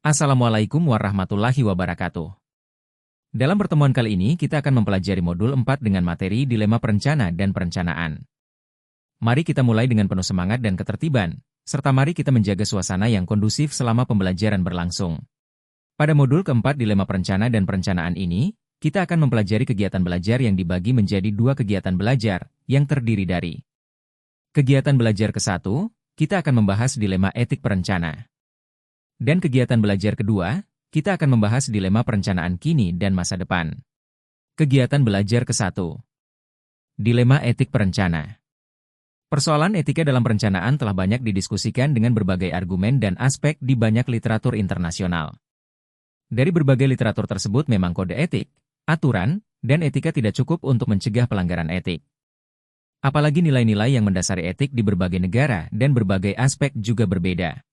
Assalamualaikum warahmatullahi wabarakatuh. Dalam pertemuan kali ini kita akan mempelajari modul 4 dengan materi Dilema Perencana dan Perencanaan. Mari kita mulai dengan penuh semangat dan ketertiban, serta mari kita menjaga suasana yang kondusif selama pembelajaran berlangsung. Pada modul keempat Dilema Perencana dan Perencanaan ini, kita akan mempelajari kegiatan belajar yang dibagi menjadi dua kegiatan belajar, yang terdiri dari kegiatan belajar ke-1, kita akan membahas dilema etik perencana. Dan kegiatan belajar kedua, kita akan membahas dilema perencanaan kini dan masa depan. Kegiatan belajar ke-1. Dilema etik perencana. Persoalan etika dalam perencanaan telah banyak didiskusikan dengan berbagai argumen dan aspek di banyak literatur internasional. Dari berbagai literatur tersebut memang kode etik, aturan, dan etika tidak cukup untuk mencegah pelanggaran etik. Apalagi nilai-nilai yang mendasari etik di berbagai negara dan berbagai aspek juga berbeda.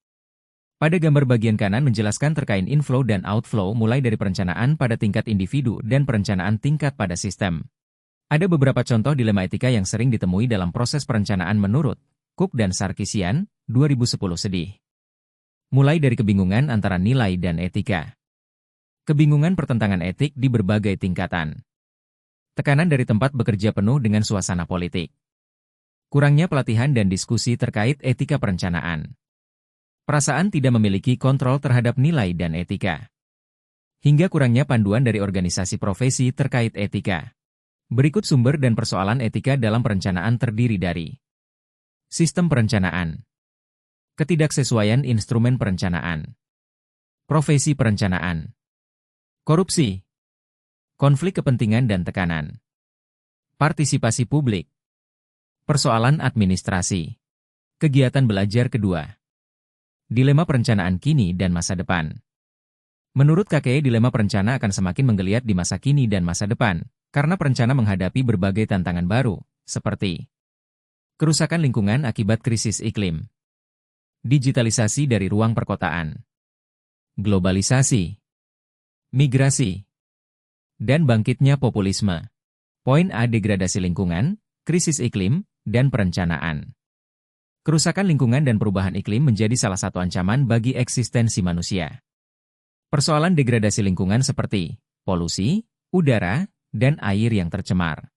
Pada gambar bagian kanan menjelaskan terkait inflow dan outflow mulai dari perencanaan pada tingkat individu dan perencanaan tingkat pada sistem. Ada beberapa contoh dilema etika yang sering ditemui dalam proses perencanaan menurut Cook dan Sarkisian, 2010 sedih. Mulai dari kebingungan antara nilai dan etika. Kebingungan pertentangan etik di berbagai tingkatan. Tekanan dari tempat bekerja penuh dengan suasana politik. Kurangnya pelatihan dan diskusi terkait etika perencanaan. Perasaan tidak memiliki kontrol terhadap nilai dan etika. Hingga kurangnya panduan dari organisasi profesi terkait etika. Berikut sumber dan persoalan etika dalam perencanaan terdiri dari sistem perencanaan, ketidaksesuaian instrumen perencanaan, profesi perencanaan, korupsi, konflik kepentingan dan tekanan, partisipasi publik, persoalan administrasi, kegiatan belajar kedua. Dilema perencanaan kini dan masa depan. Menurut KKE, dilema perencana akan semakin menggeliat di masa kini dan masa depan, karena perencana menghadapi berbagai tantangan baru, seperti kerusakan lingkungan akibat krisis iklim, digitalisasi dari ruang perkotaan, globalisasi, migrasi, dan bangkitnya populisme. Poin A. Degradasi lingkungan, krisis iklim, dan perencanaan. Kerusakan lingkungan dan perubahan iklim menjadi salah satu ancaman bagi eksistensi manusia. Persoalan degradasi lingkungan seperti polusi, udara, dan air yang tercemar.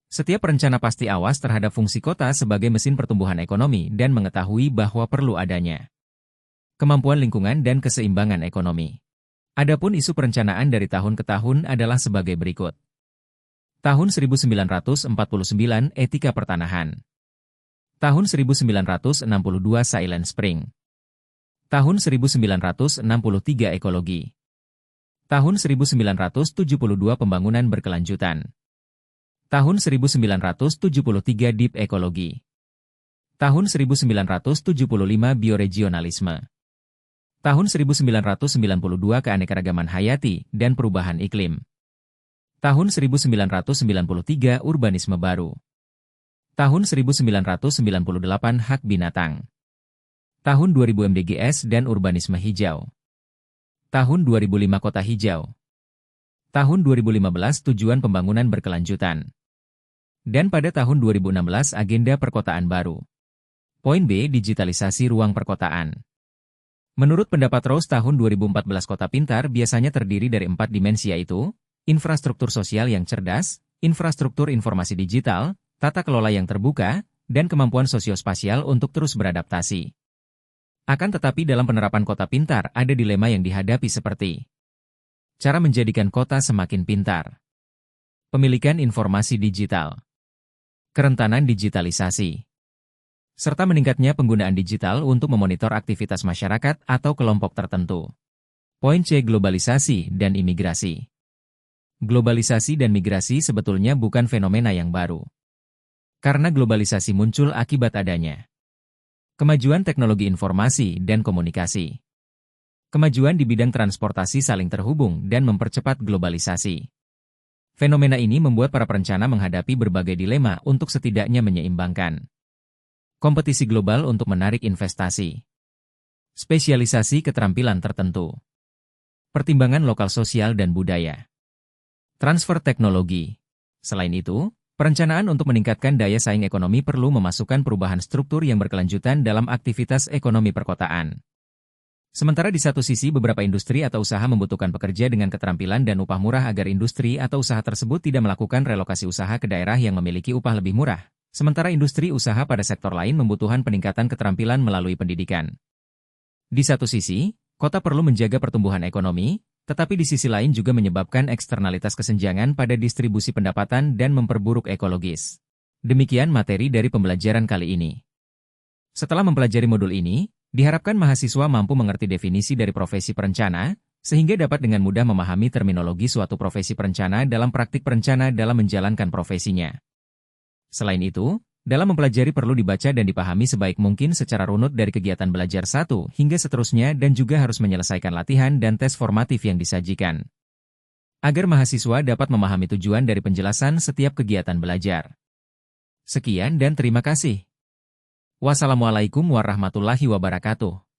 Setiap perencana pasti awas terhadap fungsi kota sebagai mesin pertumbuhan ekonomi dan mengetahui bahwa perlu adanya kemampuan lingkungan dan keseimbangan ekonomi. Adapun isu perencanaan dari tahun ke tahun adalah sebagai berikut. Tahun 1949 Etika Pertanahan. Tahun 1962 Silent Spring. Tahun 1963 Ekologi. Tahun 1972 Pembangunan Berkelanjutan. Tahun 1973 Deep Ekologi. Tahun 1975 Bioregionalisme. Tahun 1992 Keanekaragaman hayati dan perubahan iklim. Tahun 1993 Urbanisme baru. Tahun 1998 Hak binatang. Tahun 2000 MDGs dan urbanisme hijau. Tahun 2005 Kota Hijau. Tahun 2015 Tujuan Pembangunan Berkelanjutan. Dan pada tahun 2016 Agenda Perkotaan Baru. Poin B. Digitalisasi ruang perkotaan. Menurut pendapat Rose, tahun 2014 Kota Pintar biasanya terdiri dari 4 dimensi, yaitu infrastruktur sosial yang cerdas, infrastruktur informasi digital, tata kelola yang terbuka, dan kemampuan sosiospasial untuk terus beradaptasi. Akan tetapi dalam penerapan kota pintar ada dilema yang dihadapi seperti cara menjadikan kota semakin pintar, pemilikan informasi digital, kerentanan digitalisasi, serta meningkatnya penggunaan digital untuk memonitor aktivitas masyarakat atau kelompok tertentu. Poin C. Globalisasi dan imigrasi. Globalisasi dan migrasi sebetulnya bukan fenomena yang baru. Karena globalisasi muncul akibat adanya kemajuan teknologi informasi dan komunikasi. Kemajuan di bidang transportasi saling terhubung dan mempercepat globalisasi. Fenomena ini membuat para perencana menghadapi berbagai dilema untuk setidaknya menyeimbangkan kompetisi global untuk menarik investasi, spesialisasi keterampilan tertentu, pertimbangan lokal sosial dan budaya, transfer teknologi. Selain itu, perencanaan untuk meningkatkan daya saing ekonomi perlu memasukkan perubahan struktur yang berkelanjutan dalam aktivitas ekonomi perkotaan. Sementara di satu sisi beberapa industri atau usaha membutuhkan pekerja dengan keterampilan dan upah murah agar industri atau usaha tersebut tidak melakukan relokasi usaha ke daerah yang memiliki upah lebih murah. Sementara industri usaha pada sektor lain membutuhkan peningkatan keterampilan melalui pendidikan. Di satu sisi, kota perlu menjaga pertumbuhan ekonomi, tetapi di sisi lain juga menyebabkan eksternalitas kesenjangan pada distribusi pendapatan dan memperburuk ekologis. Demikian materi dari pembelajaran kali ini. Setelah mempelajari modul ini, diharapkan mahasiswa mampu mengerti definisi dari profesi perencana, sehingga dapat dengan mudah memahami terminologi suatu profesi perencana dalam praktik perencana dalam menjalankan profesinya. Selain itu, dalam mempelajari perlu dibaca dan dipahami sebaik mungkin secara runut dari kegiatan belajar 1 hingga seterusnya dan juga harus menyelesaikan latihan dan tes formatif yang disajikan. Agar mahasiswa dapat memahami tujuan dari penjelasan setiap kegiatan belajar. Sekian dan terima kasih. Wassalamualaikum warahmatullahi wabarakatuh.